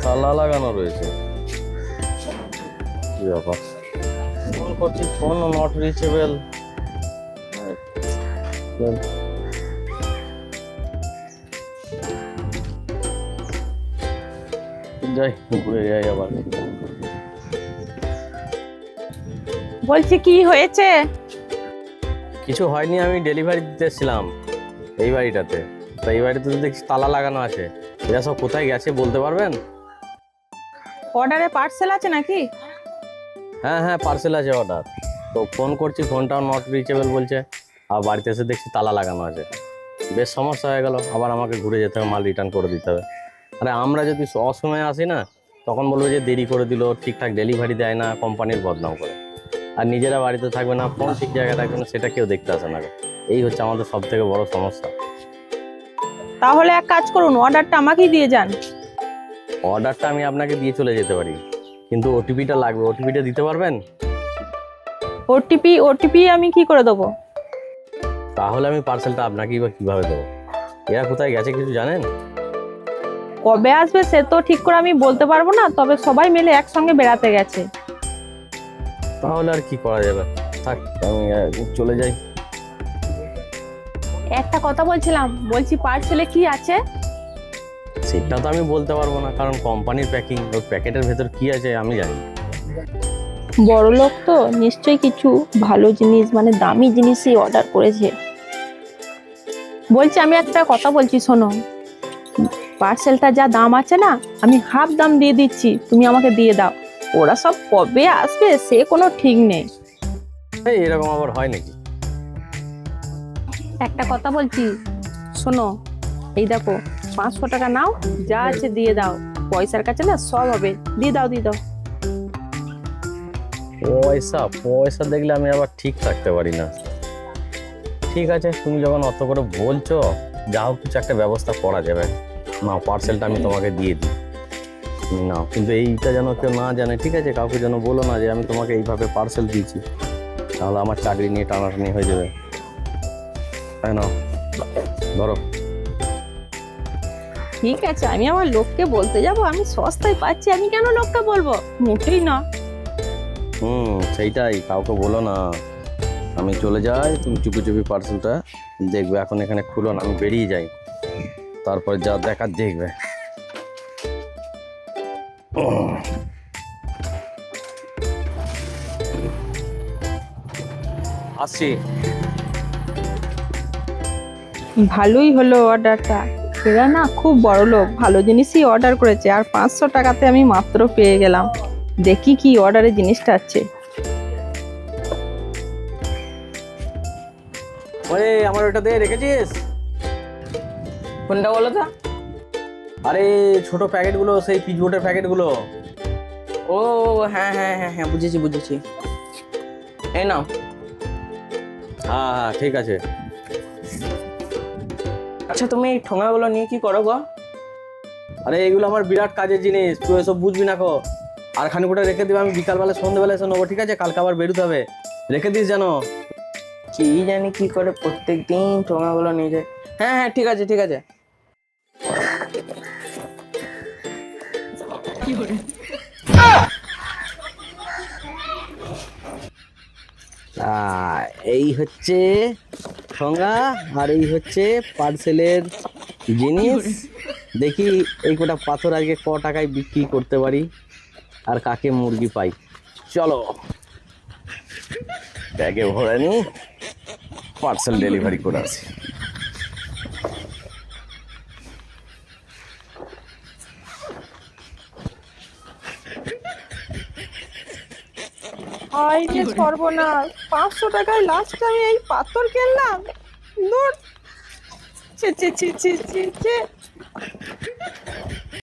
তালা লাগানো রয়েছে, কি ব্যাপার? ফোন করছি, ফোন নট রিচেবল। যাই, ঘুরে যাই আবার। বলছি কি হয়েছে? কিছু হয়নি, আমি ডেলিভারি দিতে এসেছিলাম এই বাড়িটাতে। তো এই বাড়িতে তো দেখছি তালা লাগানো আছে। এরা সব কোথায় গেছে বলতে পারবেন? অর্ডারে পার্সেল আছে নাকি? হ্যাঁ হ্যাঁ, পার্সেল আছে অর্ডার। তো ফোন করছি, ফোনটাও নট রিচেবল বলছে। আর বাড়িতে এসে দেখছি তালা লাগানো আছে। বেশ সমস্যা হয়ে গেল, আবার আমাকে ঘুরে যেতে হবে, মাল রিটার্ন করে দিতে হবে। আরে আমরা যদি অসময়ে আসি না, তখন বলবো যে দেরি করে দিল, ঠিকঠাক ডেলিভারি দেয় না, কোম্পানির বদনাম করে। আর নিজেরা বাড়িতে থাকবে না, ফোন ঠিক জায়গায় থাকবে না, সেটা কেউ দেখতে আসে না। এই হচ্ছে আমাদের সব থেকে বড় সমস্যা। তাহলে এক কাজ করুন, অর্ডারটা আমাকেই দিয়ে যান। অর্ডারটা আমি আপনাকে দিয়ে চলে যেতে পারি, কিন্তু ওটিপিটা লাগবে। ওটিপিটা দিতে পারবেন? ওটিপি আমি কি করে দেবো? তাহলে আমি পার্সেলটা আপনাকেই বা কীভাবে দেবো? এরা কোথায় গেছে কিছু জানেন? কবে আসবে সে তো ঠিক করে আমি বলতে পারবো না, তবে সবাই মিলে একসঙ্গে বেড়াতে গেছে। তাহলে আর কি করা যাবে, থাক আমি চলে যাই। একটা কথা বলছিলাম, বলছি পার্সেলে কি আছে? সেটা তো আমি বলতে পারবো না, কারণ কোম্পানির প্যাকিং, ওই প্যাকেটের ভেতর কি আছে আমি জানি না। বড় লোক তো নিশ্চয়ই কিছু ভালো জিনিস, মানে দামি জিনিসই অর্ডার করেছে। বলছি আমি একটা কথা বলছি, শোনো, পার্সেলটা যা দাম আছে না, আমি হাফ দাম দিয়ে দিচ্ছি, তুমি আমাকে দিয়ে দাও। ওরা সব কবে আসবে সে কোনো ঠিক নেই। এই এরকম আবার হয় নাকি? একটা কথা বলছি, শোনো, এই দেখো 500 টাকা নাও, যা আছে দিয়ে দাও। পয়সার কাছে না সব হবে, দিয়ে দাও দিয়ে দাও। পয়সা পয়সা দেখলে আমি আবার ঠিক থাকতে পারি না। ঠিক আছে, তুমি যখন অত করে বলছো, যা হোক কিছু একটা ব্যবস্থা করা যাবে। না, পার্সেলটা আমি তোমাকে দিয়ে দিই। না, কিন্তু এইটা যেন কেউ না জানে, ঠিক আছে? কাউকে যেন বলো না যে আমি তোমাকে এইভাবে পার্সেল দিয়েছি, তাহলে আমার চাকরি নিয়ে টানাটানি হয়ে যাবে, তাই না? ধরো। ঠিক আছে, আমি আমার লোককে বলতে যাব, আমি সস্তায় পাচ্ছি, আমি কেন লোককে বলবো? মোটেই না। সেইটাই, কাউকে বলো না। আমি চলে যাই, তুমি চুপি চুপি পার্সেলটা দেখবে। এখন এখানে খুলো না, আমি বেরিয়ে যাই, তারপর যা দেখার দেখবে। আসছি। ভালোই হলো অর্ডারটা। এরা না খুব বড় লোক, ভালো জিনিসই অর্ডার করেছে, আর 500 টাকাতে আমি মাত্র পেয়ে গেলাম। দেখি কি অর্ডারে জিনিসটা আছে। ওরে, আমার ওটা দিয়ে রেখেছিস? কোনটা বলো তো? আরে ছোট প্যাকেটগুলো, সেই পিচবোর্ডের প্যাকেটগুলো। ও হ্যাঁ হ্যাঁ হ্যাঁ হ্যাঁ, বুঝেছি বুঝেছি। এই নাও। হ্যাঁ হ্যাঁ, ঠিক আছে। আচ্ছা, তুমি এই ঠোঙাগুলো নিয়ে কি করো গো? আরে এগুলো আমার বিরাট কাজের জিনিস, তুই এসব বুঝবি না কো। আর খানিকটা রেখে দিবি, আমি বিকালবেলা সন্ধ্যেবেলা এসে নেবো, ঠিক আছে? কালকে আবার বেরোতে হবে, রেখে দিস যেন। কি জানি কি করে প্রত্যেক দিন ঠোঙাগুলো নিয়ে যায়। হ্যাঁ হ্যাঁ, ঠিক আছে ঠিক আছে। এই হচ্ছে ঠোঙা, আর এই হচ্ছে পার্সেলের জিনিস। দেখি এই কটা পাথর আজকে ক টাকায় বিক্রি করতে পারি, আর কাকে মুরগি পাই। চলো ব্যাগে ভরে নি, পার্সেল ডেলিভারি করে আসি। হাই রে সর্বনাশ, 500 টাকায় লাস্টে আমি এই পাথর কিনলাম। দূর, ছি ছি ছি ছি ছি ছি।